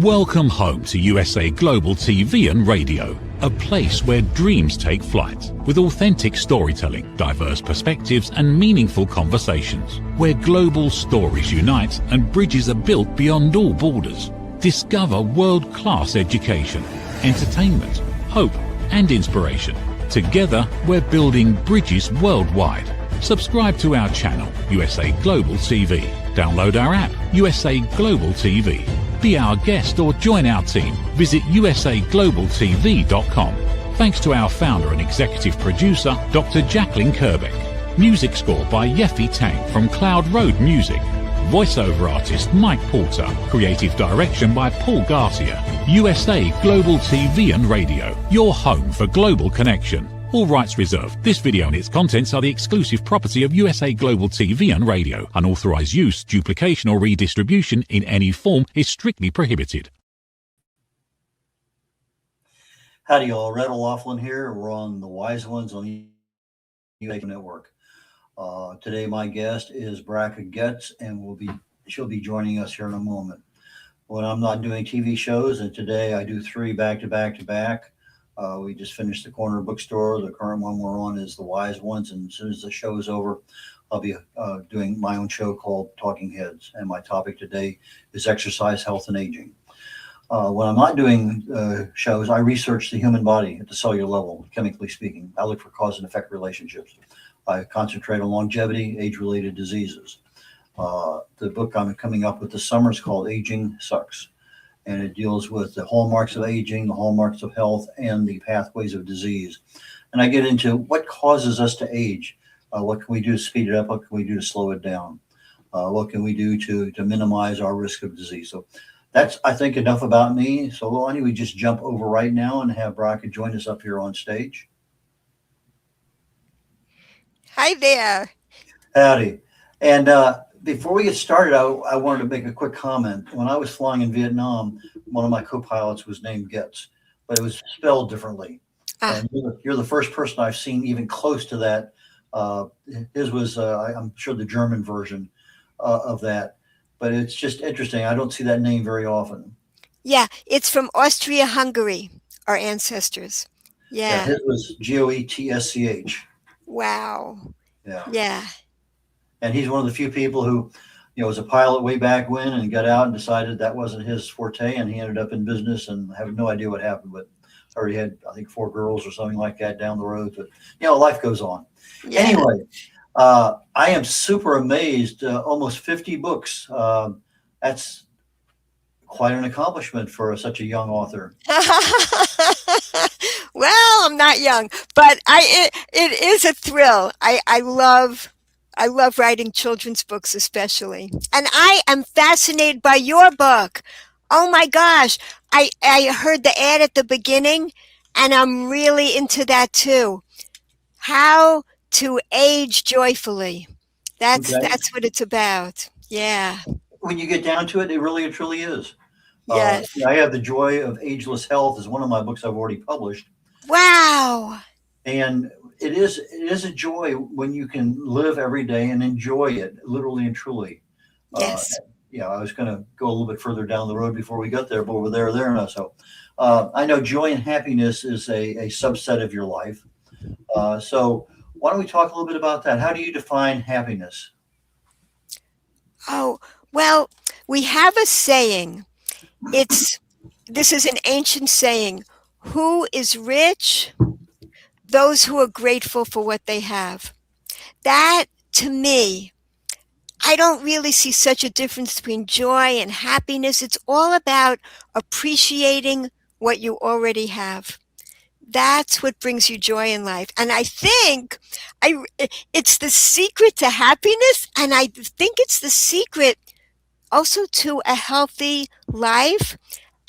Welcome home to USA Global TV and Radio, a place where dreams take flight, with authentic storytelling, diverse perspectives and meaningful conversations, where global stories unite and bridges are built beyond all borders. Discover world-class education, entertainment, hope and inspiration. Together, we're building bridges worldwide. Subscribe to our channel, USA Global TV. Download our app, USA Global TV. Be our guest or join our team. Visit usaglobaltv.com. Thanks to our founder and executive producer, Dr. Jacqueline Kerbeck. Music score by Yeffy Tang from Cloud Road Music. Voiceover artist Mike Porter. Creative direction by Paul Garcia. USA Global TV and Radio. Your home for global connection. All rights reserved. This video and its contents are the exclusive property of USA Global TV and Radio. Unauthorized use, duplication or redistribution in any form is strictly prohibited. Howdy y'all, Red O'Loughlin here. We're on the Wise Ones on the USA Network. Today my guest is Braca Getz, and she'll be joining us here in a moment. When I'm not doing TV shows, and today I do 3 back to back to back. We just finished the corner bookstore. The current one we're on is the Wise Ones, and as soon as the show is over, I'll be doing my own show called Talking Heads, and my topic today is exercise, health, and aging. When I'm not doing shows, I research the human body at the cellular level, chemically speaking. I look for cause and effect relationships. I concentrate on longevity, age-related diseases. The book I'm coming up with this summer is called Aging Sucks. And it deals with the hallmarks of aging, the hallmarks of health, and the pathways of disease. And I get into what causes us to age. What can we do to speed it up? What can we do to slow it down? What can we do to minimize our risk of disease? So that's, I think, enough about me. So why don't we just jump over right now and have Braca join us up here on stage. Hi there. Howdy. And before we get started, I wanted to make a quick comment. When I was flying in Vietnam, one of my co-pilots was named Getz, but it was spelled differently. And you're the first person I've seen even close to that. His was, I'm sure, the German version of that. But it's just interesting. I don't see that name very often. Yeah, it's from Austria-Hungary, our ancestors. Yeah. His was Goetsch. Wow. Yeah. And he's one of the few people who, was a pilot way back when and got out and decided that wasn't his forte, and he ended up in business, and I have no idea what happened, but already had, I think, 4 girls or something like that down the road. But, life goes on. Yeah. Anyway, I am super amazed. Almost 50 books. That's quite an accomplishment for such a young author. Well, I'm not young, but it is a thrill. I love writing children's books, especially. And I am fascinated by your book. Oh my gosh. I heard the ad at the beginning, and I'm really into that too. How to age joyfully. That's what it's about. Yeah. When you get down to it, it really and truly is. Yes. I have The Joy of Ageless Health is one of my books I've already published. Wow. And it is a joy when you can live every day and enjoy it, literally and truly. Yes. I was going to go a little bit further down the road before we got there, but we're there now. So I know joy and happiness is a subset of your life. So why don't we talk a little bit about that? How do you define happiness? Oh, well, we have a saying. This is an ancient saying. Who is rich? Those who are grateful for what they have. That, to me, I don't really see such a difference between joy and happiness. It's all about appreciating what you already have. That's what brings you joy in life. And I think it's the secret to happiness, and I think it's the secret also to a healthy life,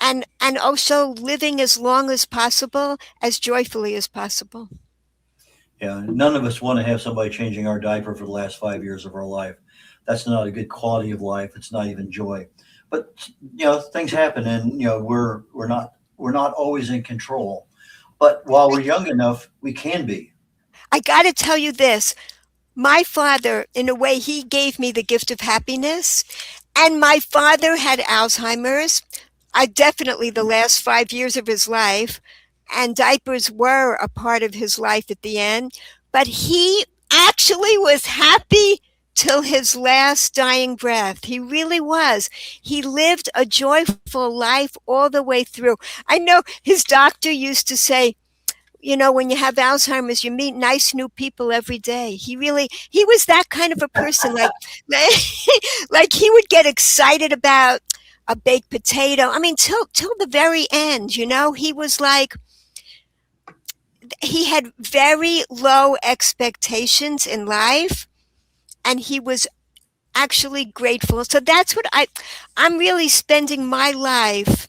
and also living as long as possible, as joyfully as possible. Yeah, none of us want to have somebody changing our diaper for the last 5 years of our life. That's not a good quality of life. It's not even joy. But things happen, and we're not always in control. But while we're young enough, we can be. I got to tell you this. My father, in a way, he gave me the gift of happiness. And my father had Alzheimer's. I definitely the last 5 years of his life, and diapers were a part of his life at the end. But he actually was happy till his last dying breath. He really was. He lived a joyful life all the way through. I know his doctor used to say, you know, when you have Alzheimer's, you meet nice new people every day. He was that kind of a person. Like he would get excited about a baked potato. I mean, till the very end, you know, he was like, he had very low expectations in life, and he was actually grateful. So that's what I'm really spending my life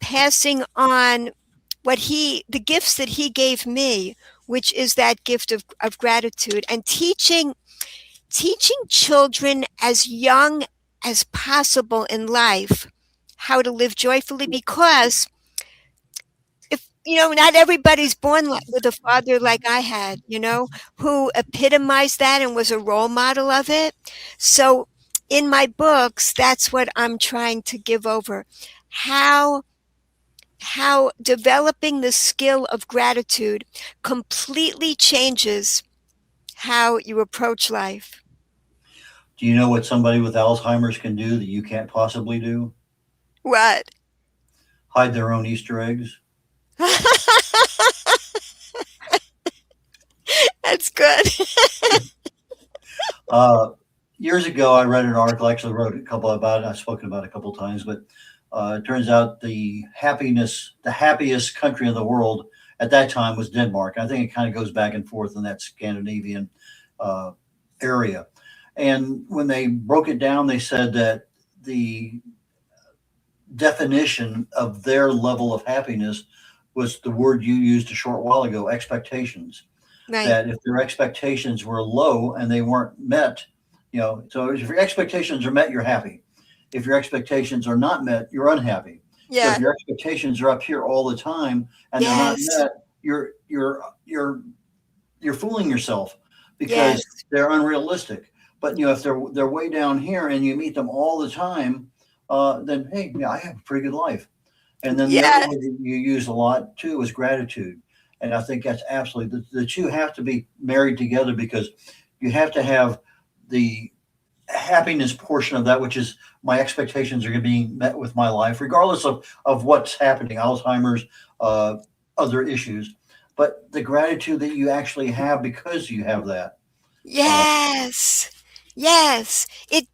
passing on the gifts that he gave me, which is that gift of gratitude, and teaching children as young as possible in life how to live joyfully, because if you know, not everybody's born with a father like I had, you know, who epitomized that and was a role model of it. So in my books, that's what I'm trying to give over. How developing the skill of gratitude completely changes how you approach life. Do you know what somebody with Alzheimer's can do that you can't possibly do? What? Hide their own Easter eggs. That's good. Uh, Years ago, I read an article. I actually wrote a couple about it. I've spoken about it a couple of times, but it turns out the happiest country in the world at that time was Denmark. I think it kind of goes back and forth in that Scandinavian uh, area. And when they broke it down, they said that the definition of their level of happiness was the word you used a short while ago, expectations. Right. That if their expectations were low and they weren't met, you know, so if your expectations are met, you're happy. If your expectations are not met, you're unhappy. So if Yeah. your expectations are up here all the time and they're not Yes. met, you're fooling yourself Yes. because they're unrealistic. But you know, if they're way down here and you meet them all the time, then hey, yeah, I have a pretty good life. And then the other Yeah. one that you use a lot too is gratitude. And I think that's absolutely the two have to be married together because you have to have the happiness portion of that, which is my expectations are being met with my life, regardless of what's happening, Alzheimer's, other issues. But the gratitude that you actually have because you have that. Uh, Yes. Yes. Even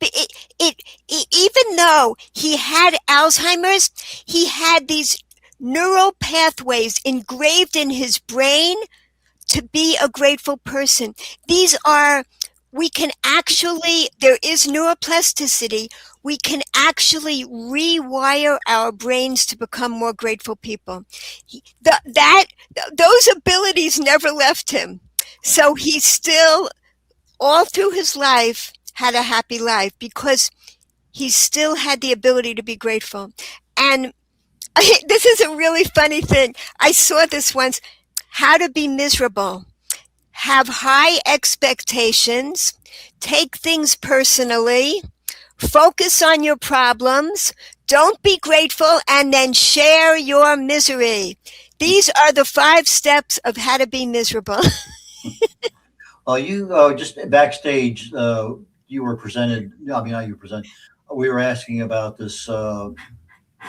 though he had Alzheimer's, he had these neural pathways engraved in his brain to be a grateful person. These are, we can actually, there is neuroplasticity. We can actually rewire our brains to become more grateful people. Those abilities never left him. So he still, all through his life, had a happy life because he still had the ability to be grateful. And this is a really funny thing. I saw this once. How to be miserable. Have high expectations, take things personally, focus on your problems, don't be grateful, and then share your misery. These are the 5 steps of how to be miserable. you just backstage, you were presented. I mean, not you presented. We were asking about this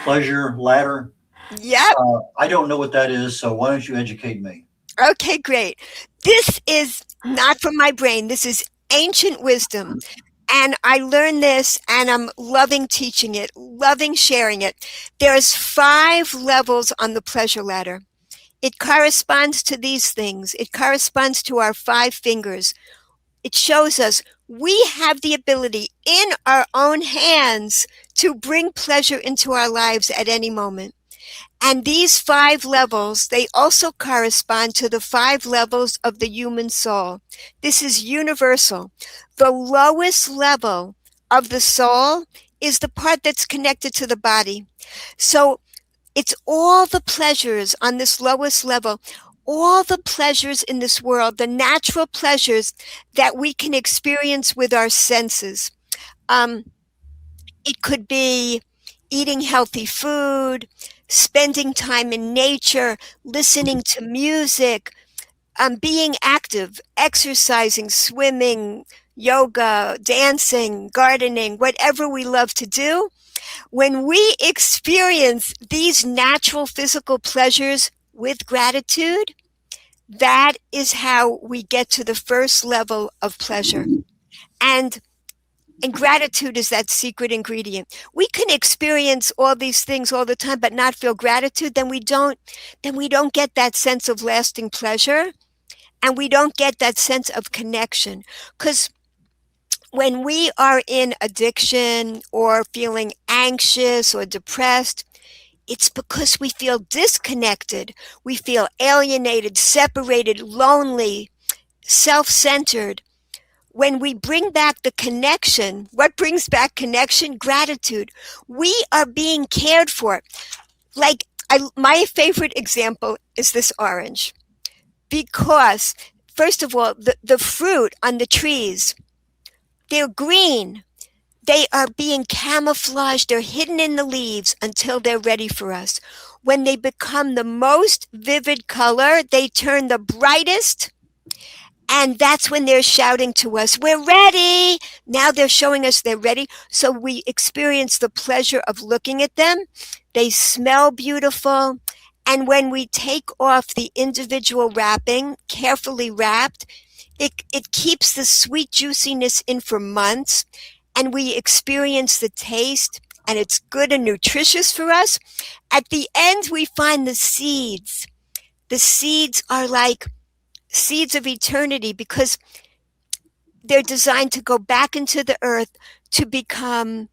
pleasure ladder. Yep. I don't know what that is, so why don't you educate me? Okay, great. This is not from my brain. This is ancient wisdom. And I learned this and I'm loving teaching it, loving sharing it. There's 5 levels on the pleasure ladder. It corresponds to these things. It corresponds to our 5 fingers. It shows us we have the ability in our own hands to bring pleasure into our lives at any moment. And these 5 levels, they also correspond to the 5 levels of the human soul. This is universal. The lowest level of the soul is the part that's connected to the body. So it's all the pleasures on this lowest level, all the pleasures in this world, the natural pleasures that we can experience with our senses. Um, it could be eating healthy food, spending time in nature, listening to music, being active, exercising, swimming, yoga, dancing, gardening, whatever we love to do. When we experience these natural physical pleasures with gratitude, that is how we get to the first level of pleasure. And and gratitude is that secret ingredient. We can experience all these things all the time but not feel gratitude, then we don't get that sense of lasting pleasure, and we don't get that sense of connection. Cuz when we are in addiction or feeling anxious or depressed, it's because we feel disconnected. We feel alienated, separated, lonely, self-centered. When we bring back the connection, what brings back connection? Gratitude. We are being cared for. Like, my favorite example is this orange. Because, first of all, the fruit on the trees, they're green. They are being camouflaged. They're hidden in the leaves until they're ready for us. When they become the most vivid color, they turn the brightest. And that's when they're shouting to us, we're ready. Now they're showing us they're ready. So we experience the pleasure of looking at them. They smell beautiful. And when we take off the individual wrapping, carefully wrapped, it keeps the sweet juiciness in for months. And we experience the taste, and it's good and nutritious for us. At the end, we find the seeds. The seeds are like seeds of eternity because they're designed to go back into the earth to become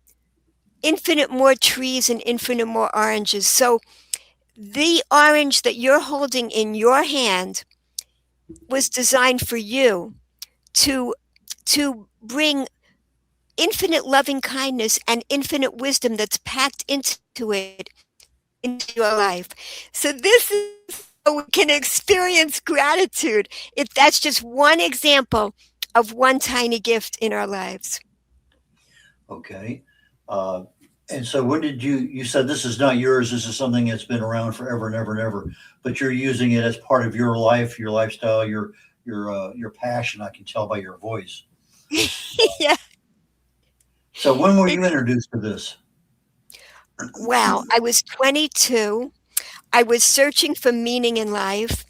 infinite more trees and infinite more oranges. So the orange that you're holding in your hand was designed for you to bring infinite loving kindness and infinite wisdom that's packed into it into your life. So this is how we can experience gratitude. If that's just one example of one tiny gift in our lives. Okay. Uh, and so when did you said this is not yours, this is something that's been around forever and ever and ever, but you're using it as part of your life, your lifestyle, your passion, I can tell by your voice. Yeah. So when were you It's introduced to this? wow. I was 22. I was searching for meaning in life.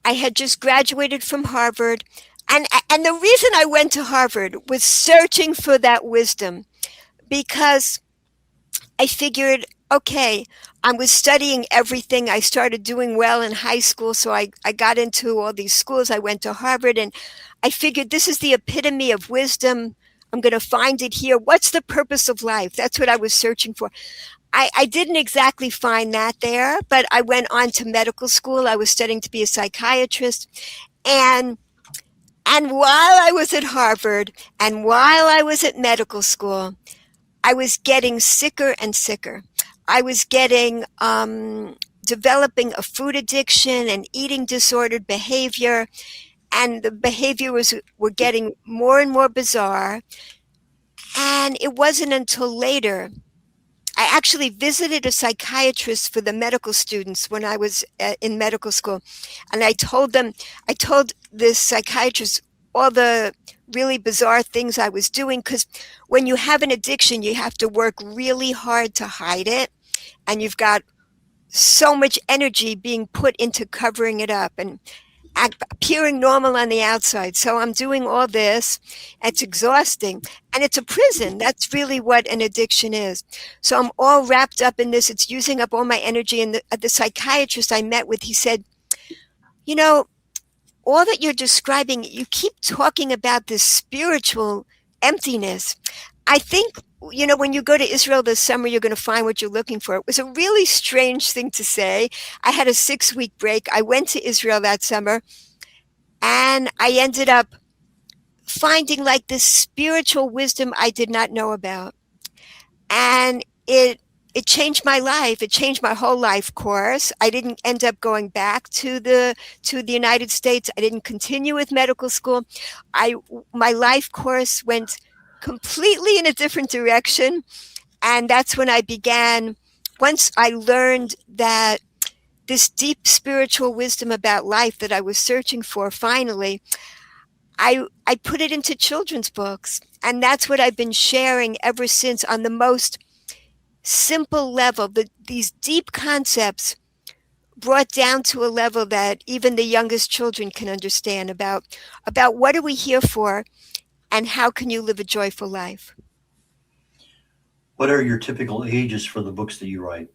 I had just graduated from Harvard. And the reason I went to Harvard was searching for that wisdom because I figured, okay, I was studying everything. I started doing well in high school, so I got into all these schools. I went to Harvard, and I figured this is the epitome of wisdom. I'm going to find it here. What's the purpose of life? That's what I was searching for. I didn't exactly find that there, but I went on to medical school. I was studying to be a psychiatrist. And while I was at Harvard and while I was at medical school, I was getting sicker and sicker. I was getting developing a food addiction and eating disordered behavior, and the behavior were getting more and more bizarre. And it wasn't until later I actually visited a psychiatrist for the medical students when I was in medical school. And I told this psychiatrist all the really bizarre things I was doing. Because when you have an addiction, you have to work really hard to hide it. And you've got so much energy being put into covering it up and appearing normal on the outside. So I'm doing all this. It's exhausting. And it's a prison. That's really what an addiction is. So I'm all wrapped up in this. It's using up all my energy. And the psychiatrist I met with, he said, you know, all that you're describing, you keep talking about this spiritual emptiness. I think, when you go to Israel this summer, you're going to find what you're looking for. It was a really strange thing to say. I had a 6-week break. I went to Israel that summer, and I ended up finding like this spiritual wisdom I did not know about. And it changed my life. It changed my whole life course. I didn't end up going back to the United States. I didn't continue with medical school. My life course went completely in a different direction. And that's when I began, once I learned that this deep spiritual wisdom about life that I was searching for, finally, I put it into children's books. And that's what I've been sharing ever since, on the most simple level, these deep concepts brought down to a level that even the youngest children can understand, about what are we here for, and how can you live a joyful life. What are your typical ages for the books that you write?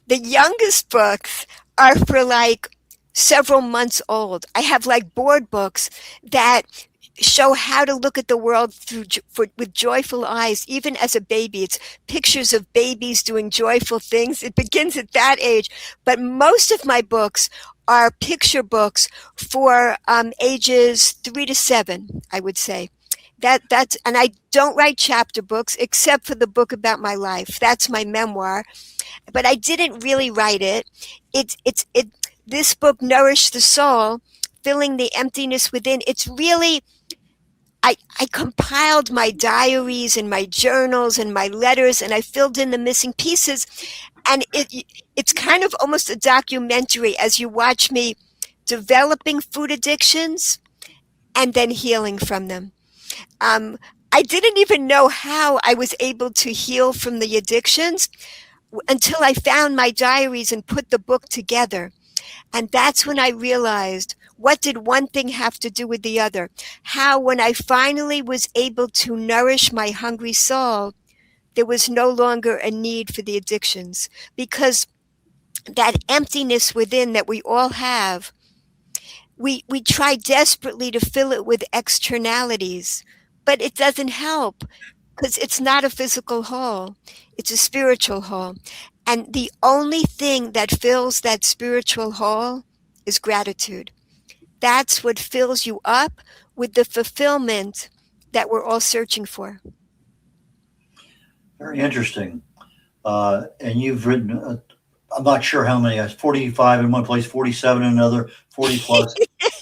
The youngest books are for like several months old. I have like board books that show how to look at the world with joyful eyes, even as a baby. It's pictures of babies doing joyful things. It begins at that age. But most of my books are picture books for ages 3 to 7, I would say. And I don't write chapter books except for the book about my life. That's my memoir, but I didn't really write it. It this book nourished the soul, filling the emptiness within. It's really, I compiled my diaries and my journals and my letters, and I filled in the missing pieces. And it's kind of almost a documentary as you watch me developing food addictions and then healing from them. Um, I didn't even know how I was able to heal from the addictions until I found my diaries and put the book together. And that's when I realized, what did one thing have to do with the other? How, when I finally was able to nourish my hungry soul, there was no longer a need for the addictions. Because that emptiness within that we all have, we try desperately to fill it with externalities, but it doesn't help, because it's not a physical hole, it's a spiritual hole. And the only thing that fills that spiritual hole is gratitude. That's what fills you up with the fulfillment that we're all searching for. Very interesting. And you've written, I'm not sure how many, 45 in one place, 47 in another, 40 plus.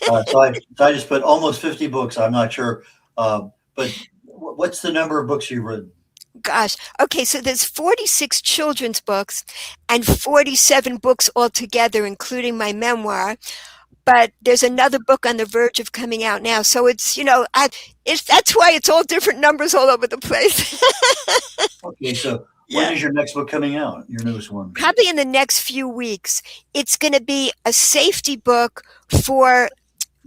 So I just put almost 50 books. I'm not sure. But what's the number of books you've written? Gosh. Okay, so there's 46 children's books and 47 books altogether, including my memoir. But there's another book on the verge of coming out now. So it's, that's why it's all different numbers all over the place. Okay, so when is your next book coming out? Your newest one? Probably in the next few weeks. It's going to be a safety book for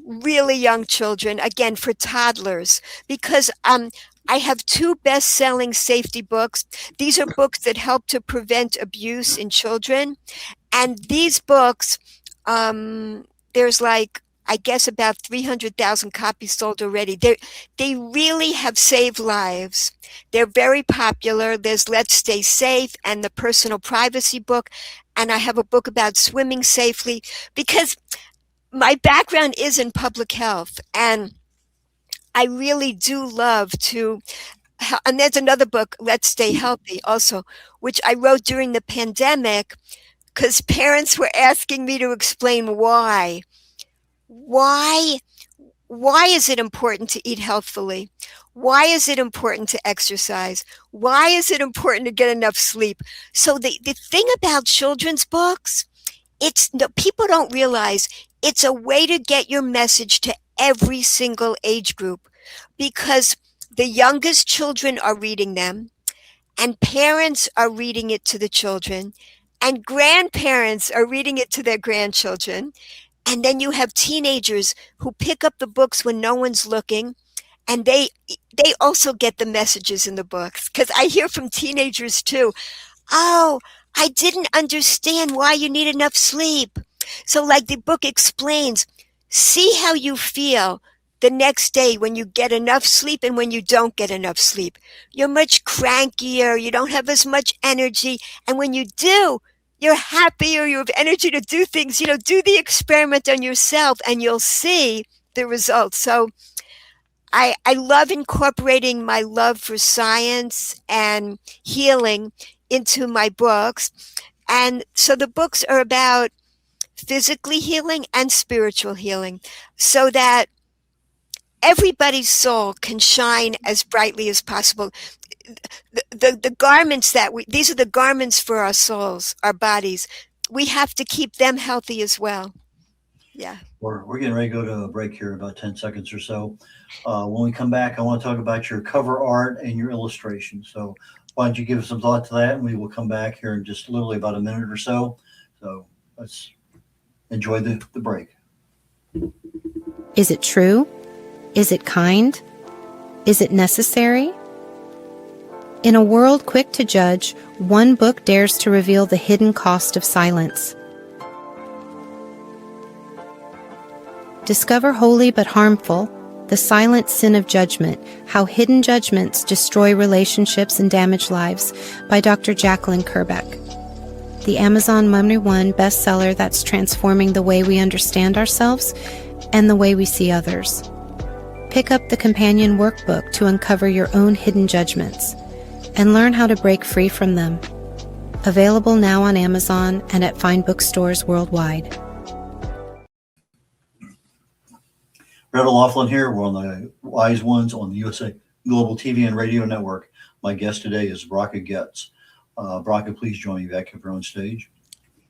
really young children, again, for toddlers, because I have 2 best-selling safety books. These are books that help to prevent abuse in children. And these books, there's like, I guess, about 300,000 copies sold already. They really have saved lives. They're very popular. There's Let's Stay Safe and the Personal Privacy book. And I have a book about swimming safely, because my background is in public health. And I really do love to, and there's another book, Let's Stay Healthy, also, which I wrote during the pandemic, because parents were asking me to explain why. Why is it important to eat healthfully? Why is it important to exercise? Why is it important to get enough sleep? So the thing about children's books, people don't realize it's a way to get your message to every single age group, because the youngest children are reading them, and parents are reading it to the children, and grandparents are reading it to their grandchildren. And then you have teenagers who pick up the books when no one's looking, and they also get the messages in the books. Because I hear from teenagers too, oh, I didn't understand why you need enough sleep. So like the book explains, see how you feel the next day when you get enough sleep and when you don't get enough sleep. You're much crankier, you don't have as much energy, and when you do, you're happier, you have energy to do things. Do the experiment on yourself and you'll see the results. So I love incorporating my love for science and healing into my books. And so the books are about physically healing and spiritual healing, so that everybody's soul can shine as brightly as possible. The garments these are the garments for our souls, our bodies. We have to keep them healthy as well. Yeah. We're getting ready to go to a break here in about 10 seconds or so. When we come back, I want to talk about your cover art and your illustration. So why don't you give us some thought to that, and we will come back here in just literally about a minute or so. So let's enjoy the break. Is it true? Is it kind? Is it necessary? In a world quick to judge, one book dares to reveal the hidden cost of silence. Discover Holy but Harmful, The Silent Sin of Judgment, How Hidden Judgments Destroy Relationships and Damage Lives by Dr. Jacqueline Kerbeck. The Amazon #1 bestseller that's transforming the way we understand ourselves and the way we see others. Pick up the companion workbook to uncover your own hidden judgments and learn how to break free from them. Available now on Amazon and at fine bookstores worldwide. Brett O'Loughlin here. We're on the Wise Ones on the USA Global TV and Radio Network. My guest today is Bracha Getz. Bracha, please join me back up here on stage.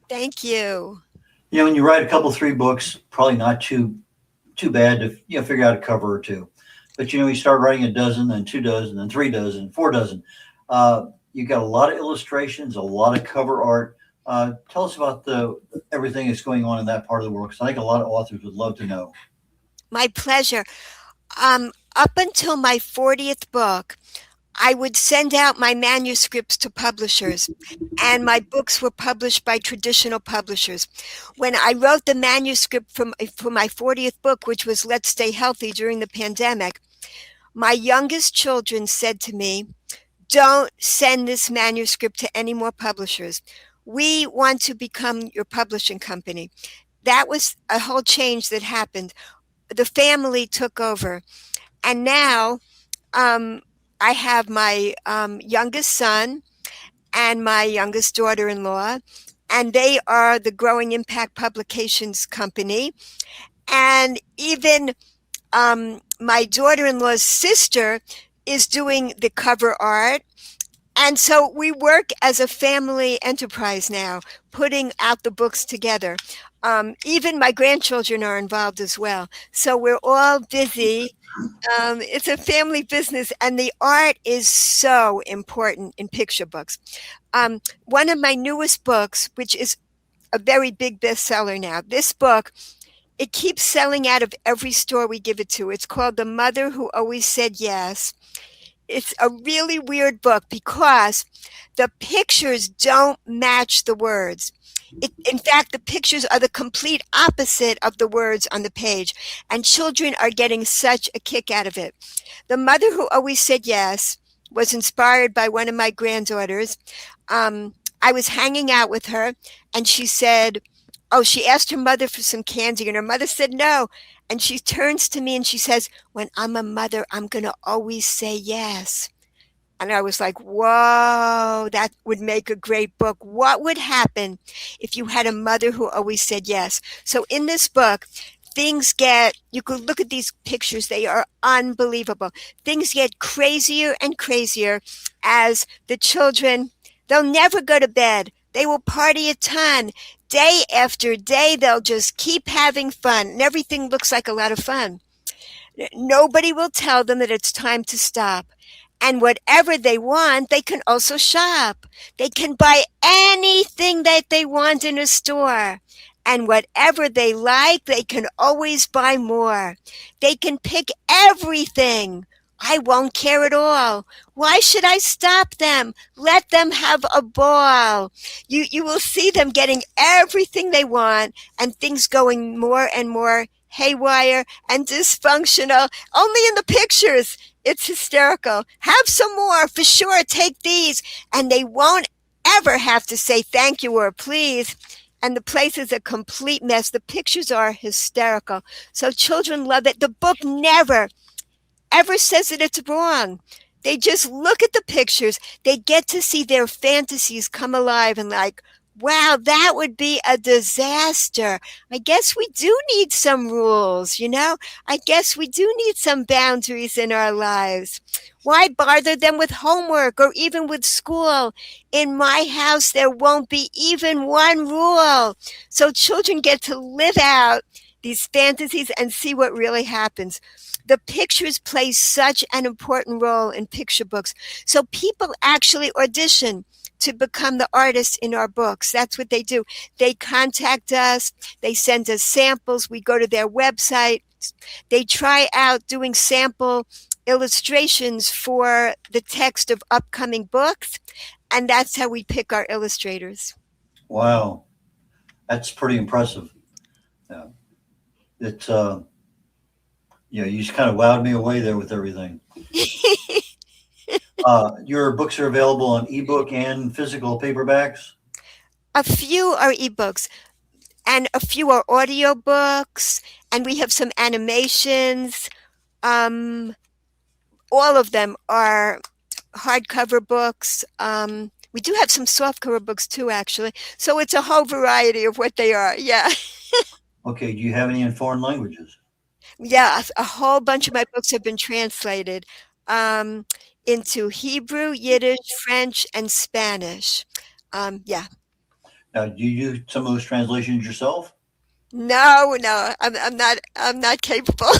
Thank you. You know, when you write a couple, 3 books, probably not too bad to figure out a cover or two. But you start writing a dozen, then 2 dozen, then 3 dozen, 4 dozen. You got a lot of illustrations, a lot of cover art. Tell us about everything that's going on in that part of the world, because I think a lot of authors would love to know. My pleasure. Up until my 40th book, I would send out my manuscripts to publishers, and my books were published by traditional publishers. When I wrote the manuscript for my 40th book, which was Let's Stay Healthy during the pandemic, my youngest children said to me, "Don't send this manuscript to any more publishers. We want to become your publishing company." That was a whole change that happened. The family took over. And now I have my youngest son and my youngest daughter-in-law, and they are the Growing Impact Publications company. And even my daughter-in-law's sister is doing the cover art. And so we work as a family enterprise now, putting out the books together. Even my grandchildren are involved as well. So we're all busy. It's a family business, and the art is so important in picture books. One of my newest books, which is a very big bestseller now, this book, it keeps selling out of every store we give it to. It's called The Mother Who Always Said Yes. It's a really weird book because the pictures don't match the words. In fact, the pictures are the complete opposite of the words on the page, and children are getting such a kick out of it. The Mother Who Always Said Yes was inspired by one of my granddaughters. I was hanging out with her, and she said, she asked her mother for some candy, and her mother said no. And she turns to me and she says, "When I'm a mother, I'm going to always say yes." And I was like, whoa, that would make a great book. What would happen if you had a mother who always said yes? So in this book, you could look at these pictures. They are unbelievable. Things get crazier and crazier as the children, they'll never go to bed. They will party a ton. Day after day, they'll just keep having fun. And everything looks like a lot of fun. Nobody will tell them that it's time to stop. And whatever they want, they can also shop. They can buy anything that they want in a store. And whatever they like, they can always buy more. They can pick everything. I won't care at all. Why should I stop them? Let them have a ball. You will see them getting everything they want, and things going more and more haywire and dysfunctional. Only in the pictures. It's hysterical. Have some more, for sure. Take these. And they won't ever have to say thank you or please. And the place is a complete mess. The pictures are hysterical. So children love it. The book never ever says that it's wrong. They just look at the pictures. They get to see their fantasies come alive and like, Wow, that would be a disaster. I guess we do need some rules, you know? I guess we do need some boundaries in our lives. Why bother them with homework or even with school? In my house, there won't be even one rule. So children get to live out these fantasies and see what really happens. The pictures play such an important role in picture books. So people actually audition to become the artists in our books. That's what they do. They contact us, they send us samples, we go to their website, they try out doing sample illustrations for the text of upcoming books, and that's how we pick our illustrators. Wow, that's pretty impressive. Yeah. It's you just kind of wowed me away there with everything. Your books are available on ebook and physical paperbacks. A few are ebooks, and a few are audiobooks, and we have some animations. All of them are hardcover books. We do have some softcover books too, actually. So it's a whole variety of what they are. Yeah. Okay, do you have any in foreign languages? Yeah, a whole bunch of my books have been translated um, into Hebrew, Yiddish, French, and Spanish. Yeah. Now, do you do some of those translations yourself? No, no, I'm not capable.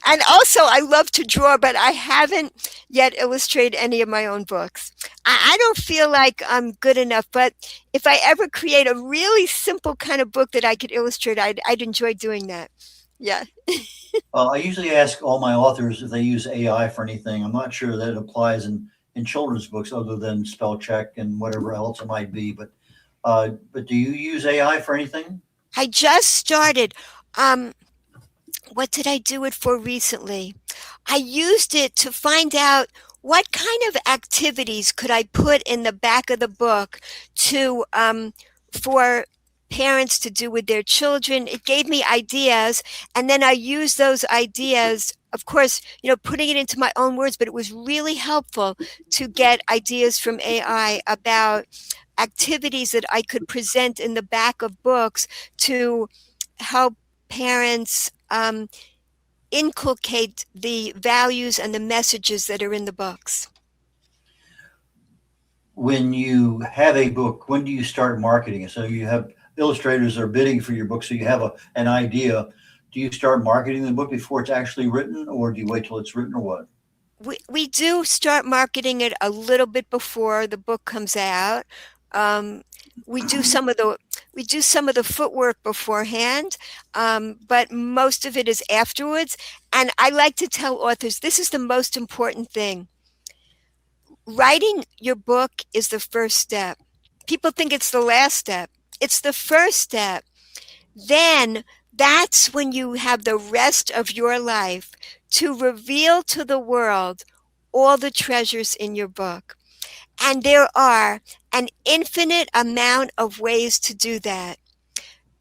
And also, I love to draw, but I haven't yet illustrated any of my own books. I don't feel like I'm good enough, but if I ever create a really simple kind of book that I could illustrate, I'd enjoy doing that. Yeah. I usually ask all my authors if they use AI for anything. I'm not sure that it applies in children's books other than spell check and whatever else it might be. But do you use AI for anything? I just started. Um, what did I do it for recently? I used it to find out what kind of activities could I put in the back of the book to for parents to do with their children. It gave me ideas, and then I used those ideas. Of course, putting it into my own words, but it was really helpful to get ideas from AI about activities that I could present in the back of books to help parents inculcate the values and the messages that are in the books. When you have a book, when do you start marketing it? So you have illustrators that are bidding for your book, so you have an idea. Do you start marketing the book before it's actually written, or do you wait till it's written, or what? We do start marketing it a little bit before the book comes out. Um, we do some of the footwork beforehand, but most of it is afterwards. And I like to tell authors this is the most important thing. Writing your book is the first step. People think it's the last step. It's the first step. Then that's when you have the rest of your life to reveal to the world all the treasures in your book. And there are an infinite amount of ways to do that.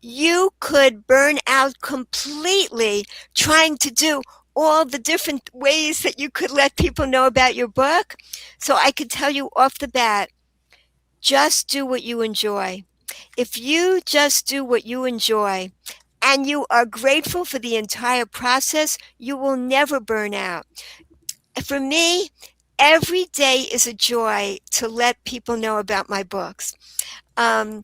You could burn out completely trying to do all the different ways that you could let people know about your book. So I could tell you off the bat, just do what you enjoy. If you just do what you enjoy and you are grateful for the entire process, you will never burn out. For me, every day is a joy to let people know about my books. I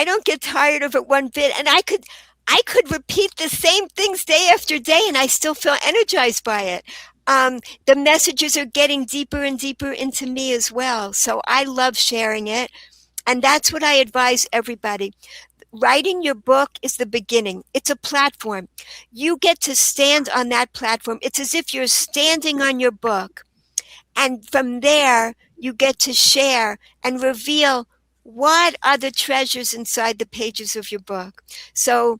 don't get tired of it one bit, and I could repeat the same things day after day, and I still feel energized by it. The messages are getting deeper and deeper into me as well, so I love sharing it, and that's what I advise everybody. Writing your book is the beginning. It's a platform. You get to stand on that platform. It's as if you're standing on your book. And from there, you get to share and reveal what are the treasures inside the pages of your book. So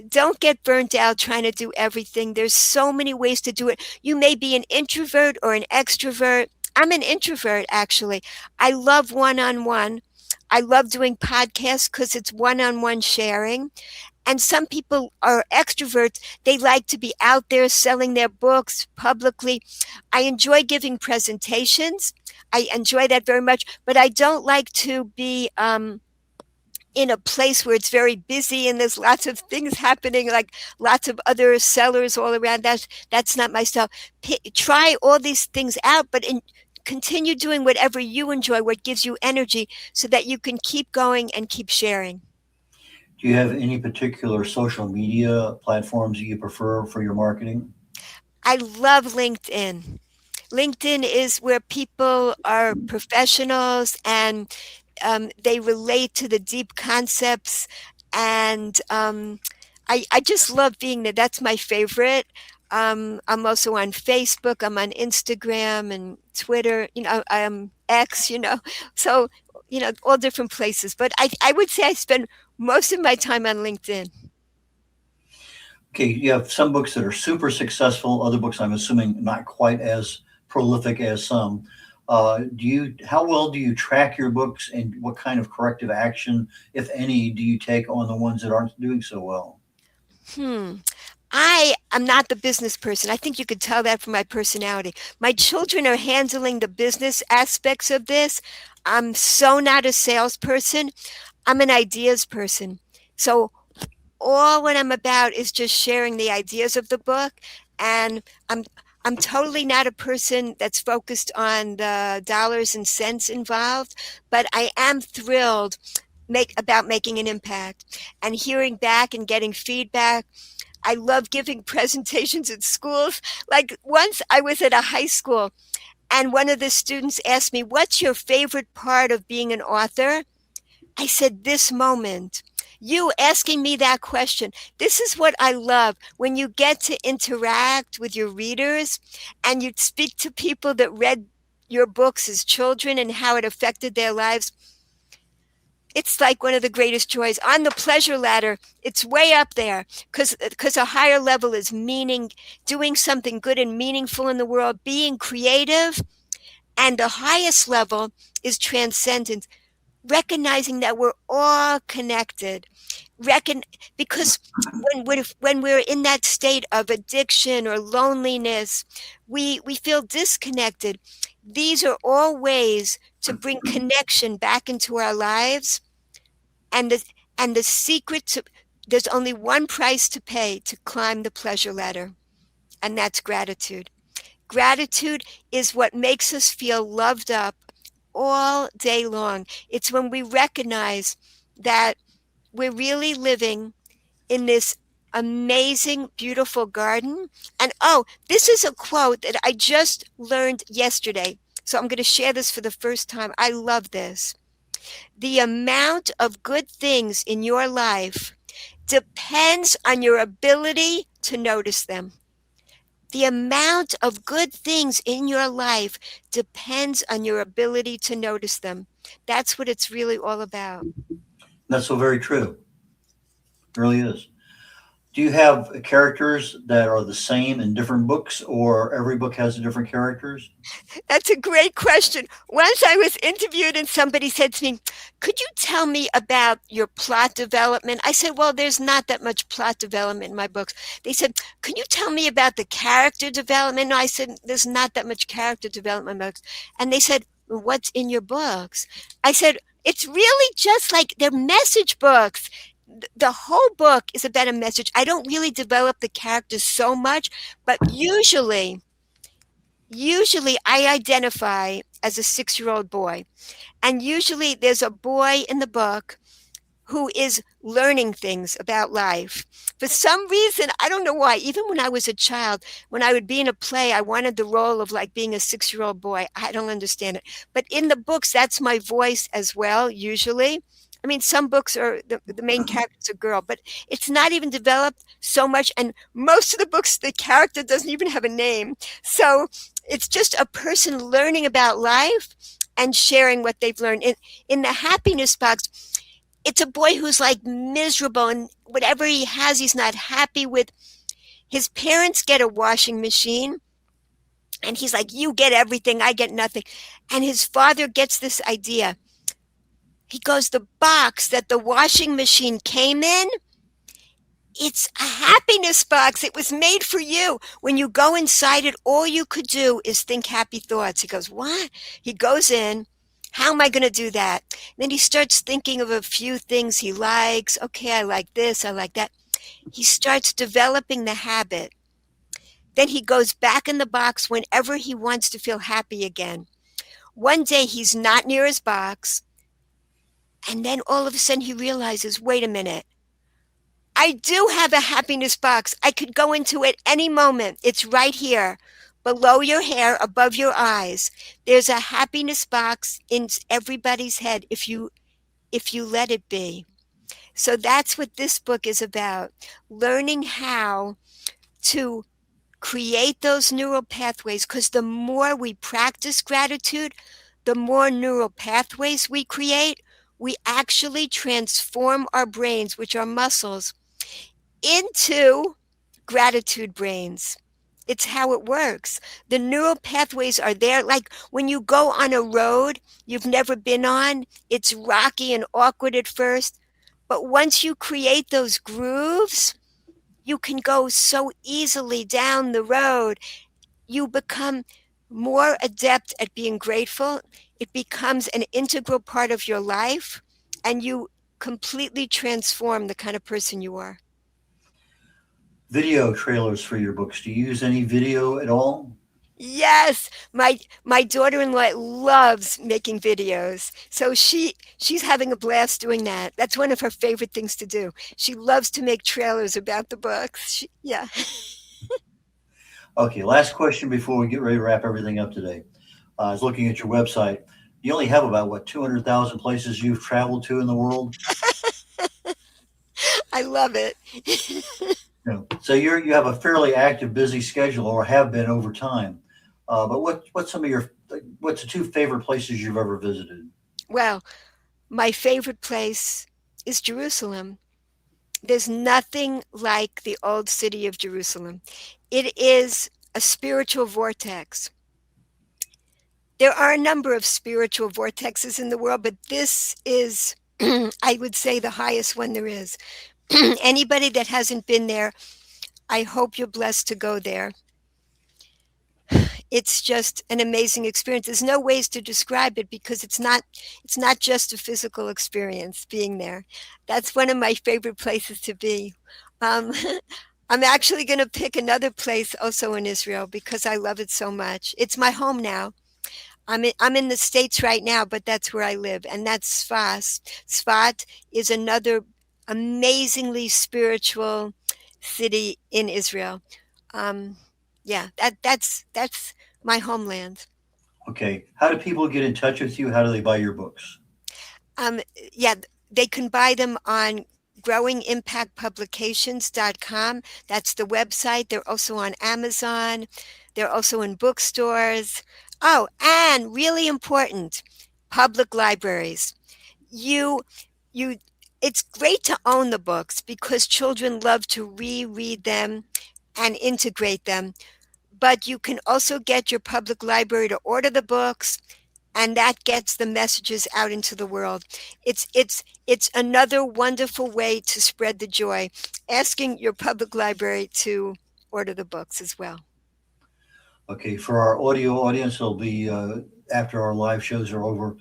don't get burnt out trying to do everything. There's so many ways to do it. You may be an introvert or an extrovert. I'm an introvert, actually. I love one-on-one. I love doing podcasts because it's one-on-one sharing. And some people are extroverts. They like to be out there selling their books publicly. I enjoy giving presentations. I enjoy that very much, but I don't like to be in a place where it's very busy and there's lots of things happening, like lots of other sellers all around. That's not my style. Try all these things out, but continue doing whatever you enjoy, what gives you energy, so that you can keep going and keep sharing. Do you have any particular social media platforms that you prefer for your marketing? I love LinkedIn. LinkedIn is where people are professionals and they relate to the deep concepts. And I just love being there. That's my favorite. I'm also on Facebook. I'm on Instagram and Twitter. I'm X. So all different places. But I would say I spend most of my time on LinkedIn. Okay, you have some books that are super successful, other books I'm assuming not quite as prolific as some. How well do you track your books, and what kind of corrective action, if any, do you take on the ones that aren't doing so well? Hmm. I am not the business person. I think you could tell that from my personality. My children are handling the business aspects of this. I'm so not a salesperson. I'm an ideas person. So all what I'm about is just sharing the ideas of the book, and I'm totally not a person that's focused on the dollars and cents involved, but I am thrilled about making an impact and hearing back and getting feedback. I love giving presentations at schools. Like once I was at a high school and one of the students asked me, "What's your favorite part of being an author?" I said, "This moment." You asking me that question. This is what I love, when you get to interact with your readers and you speak to people that read your books as children and how it affected their lives. It's like one of the greatest joys. On the pleasure ladder, it's way up there, because a higher level is meaning, doing something good and meaningful in the world, being creative. And the highest level is transcendence, recognizing that we're all connected. Because when we're in that state of addiction or loneliness, we feel disconnected. These are all ways to bring connection back into our lives. And the secret to there's only one price to pay to climb the pleasure ladder, and that's gratitude. Gratitude is what makes us feel loved up all day long. It's when we recognize that we're really living in this amazing, beautiful garden. And this is a quote that I just learned yesterday. So I'm going to share this for the first time. I love this. The amount of good things in your life depends on your ability to notice them. The amount of good things in your life depends on your ability to notice them. That's what it's really all about. That's so very true. It really is. Do you have characters that are the same in different books, or every book has different characters? That's a great question. Once I was interviewed and somebody said to me, "Could you tell me about your plot development?" I said, "Well, there's not that much plot development in my books." They said, "Can you tell me about the character development?" No, I said, "There's not that much character development in my books." And they said, "Well, what's in your books?" I said, "It's really just like they're message books. The whole book is about a message. I don't really develop the characters so much, but usually I identify as a 6-year-old boy. And usually there's a boy in the book who is learning things about life. For some reason, I don't know why, even when I was a child, when I would be in a play, I wanted the role of like being a 6-year-old boy. I don't understand it. But in the books, that's my voice as well, usually. I mean, some books are the main character's a girl, but it's not even developed so much. And most of the books, the character doesn't even have a name. So it's just a person learning about life and sharing what they've learned. In the happiness box, it's a boy who's like miserable, and whatever he has, he's not happy with. His parents get a washing machine, and he's like, "You get everything, I get nothing." And his father gets this idea. He goes, the box that the washing machine came in, it's a happiness box. It was made for you. When you go inside it, all you could do is think happy thoughts. He goes, what? He goes in. How am I going to do that? Then he starts thinking of a few things he likes. Okay, I like this. I like that. He starts developing the habit. Then he goes back in the box whenever he wants to feel happy again. One day he's not near his box. And then all of a sudden he realizes, wait a minute. I do have a happiness box. I could go into it any moment. It's right here, below your hair, above your eyes. There's a happiness box in everybody's head if you let it be. So that's what this book is about, learning how to create those neural pathways, because the more we practice gratitude, the more neural pathways we create. We actually transform our brains, which are muscles, into gratitude brains. It's how it works. The neural pathways are there. Like when you go on a road you've never been on, it's rocky and awkward at first. But once you create those grooves, you can go so easily down the road. You become more adept at being grateful. It becomes an integral part of your life, and you completely transform the kind of person you are. Video trailers for your books. Do you use any video at all? Yes, my daughter-in-law loves making videos. So she's having a blast doing that. That's one of her favorite things to do. She loves to make trailers about the books. Yeah. Okay, last question before we get ready to wrap everything up today. I was looking at your website. You only have about, 200,000 places you've traveled to in the world? I love it. So you have a fairly active, busy schedule, or have been over time. But what's the two favorite places you've ever visited? Well, my favorite place is Jerusalem. There's nothing like the old city of Jerusalem. It is a spiritual vortex. There are a number of spiritual vortexes in the world, but this is, I would say, the highest one there is. Anybody that hasn't been there, I hope you're blessed to go there. It's just an amazing experience. There's no ways to describe it because it's not just a physical experience being there. That's one of my favorite places to be. Um, I'm actually going to pick another place also in Israel because I love it so much. It's my home now. I'm in the States right now, but that's where I live, and that's Sfat. Sfat is another amazingly spiritual city in Israel. Yeah, that's my homeland. Okay. How do people get in touch with you? How do they buy your books? Yeah, they can buy them on growingimpactpublications.com. That's the website. They're also on Amazon. They're also in bookstores. Oh, and really important, public libraries. You, you, it's great to own the books because children love to reread them and integrate them. But you can also get your public library to order the books, and that gets the messages out into the world. It's another wonderful way to spread the joy, asking your public library to order the books as well. Okay. For our audio audience, it'll be after our live shows are over.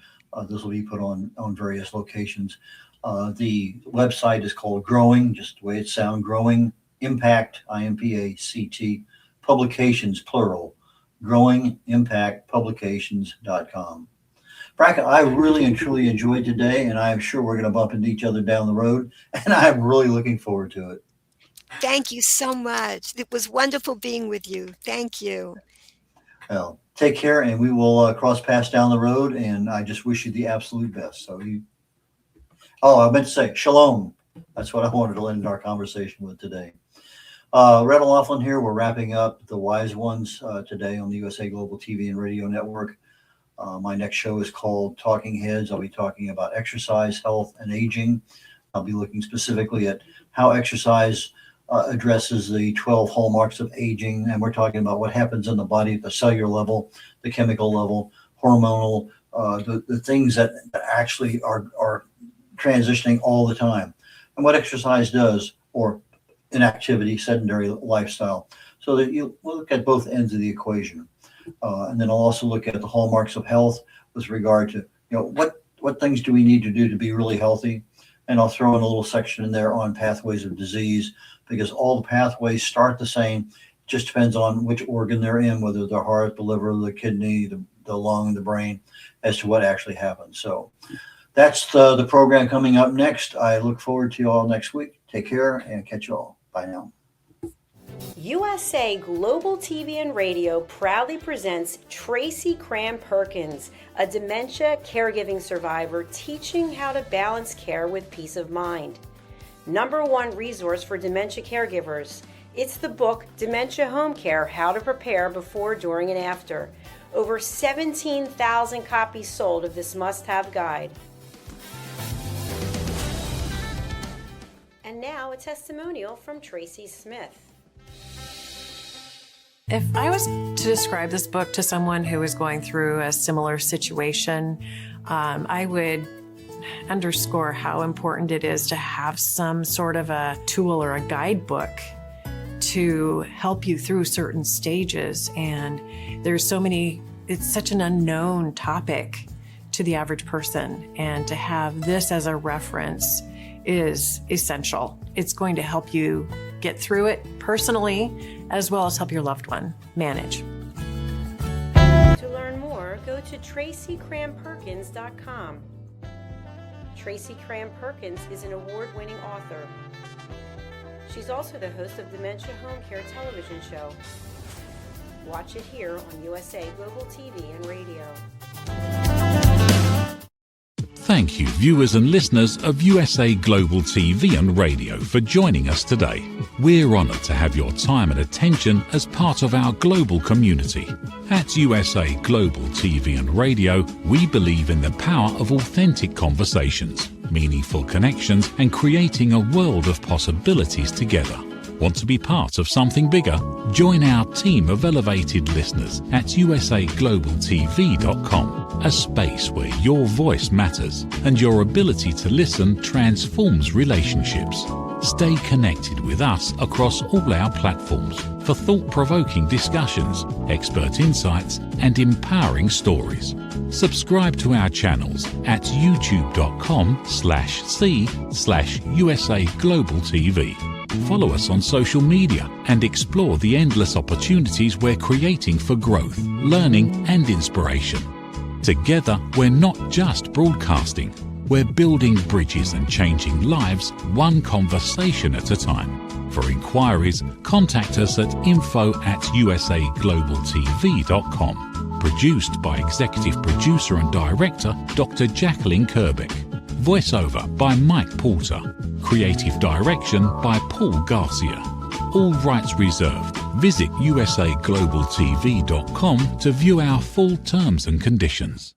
This will be put on various locations. The website is called Growing, just the way it sounds, Growing Impact, IMPACT, Publications, plural, growingimpactpublications.com. Brackett, I really and truly enjoyed today, and I'm sure we're going to bump into each other down the road, and I'm really looking forward to it. Thank you so much. It was wonderful being with you. Thank you. Well, take care, and we will cross paths down the road, and I just wish you the absolute best. I meant to say shalom. That's what I wanted to end our conversation with today. Red Laughlin here. We're wrapping up the Wise Ones today on the USA Global TV and Radio Network. My next show is called Talking Heads. I'll be talking about exercise, health, and aging. I'll be looking specifically at how exercise addresses the 12 hallmarks of aging. And we're talking about what happens in the body at the cellular level, the chemical level, hormonal, the things that actually are transitioning all the time. And what exercise does, or inactivity, sedentary lifestyle, so that you look at both ends of the equation. And then I'll also look at the hallmarks of health with regard to, what things do we need to do to be really healthy? And I'll throw in a little section in there on pathways of disease, because all the pathways start the same. Just depends on which organ they're in, whether the heart, the liver, the kidney, the lung, the brain, as to what actually happens. So that's the program coming up next. I look forward to you all next week. Take care and catch you all. Bye now. USA Global TV and Radio proudly presents Tracy Cram-Perkins, a dementia caregiving survivor teaching how to balance care with peace of mind. #1 resource for dementia caregivers. It's the book Dementia Home Care: How to Prepare Before, During, and After. Over 17,000 copies sold of this must-have guide. And now a testimonial from Tracy Smith. If I was to describe this book to someone who is going through a similar situation, I would underscore how important it is to have some sort of a tool or a guidebook to help you through certain stages. And there's so many, it's such an unknown topic to the average person. And to have this as a reference is essential. It's going to help you get through it personally, as well as help your loved one manage. To learn more, go to TracyCramPerkins.com. Tracy Cram-Perkins is an award-winning author. She's also the host of Dementia Home Care television show. Watch it here on USA Global TV and Radio. Thank you, viewers and listeners of USA Global TV and Radio, for joining us today. We're honoured to have your time and attention as part of our global community. At USA Global TV and Radio, we believe in the power of authentic conversations, meaningful connections, and creating a world of possibilities together. Want to be part of something bigger? Join our team of elevated listeners at usaglobaltv.com, a space where your voice matters and your ability to listen transforms relationships. Stay connected with us across all our platforms for thought-provoking discussions, expert insights, and empowering stories. Subscribe to our channels at youtube.com/c/USA Global TV. Follow us on social media and explore the endless opportunities we're creating for growth, learning, and inspiration. Together, we're not just broadcasting, we're building bridges and changing lives one conversation at a time. For inquiries, contact us at info@usaglobaltv.com. Produced by Executive Producer and Director Dr. Jacqueline Kerbeck. Voiceover by Mike Porter. Creative direction by Paul Garcia. All rights reserved. Visit usaglobaltv.com to view our full terms and conditions.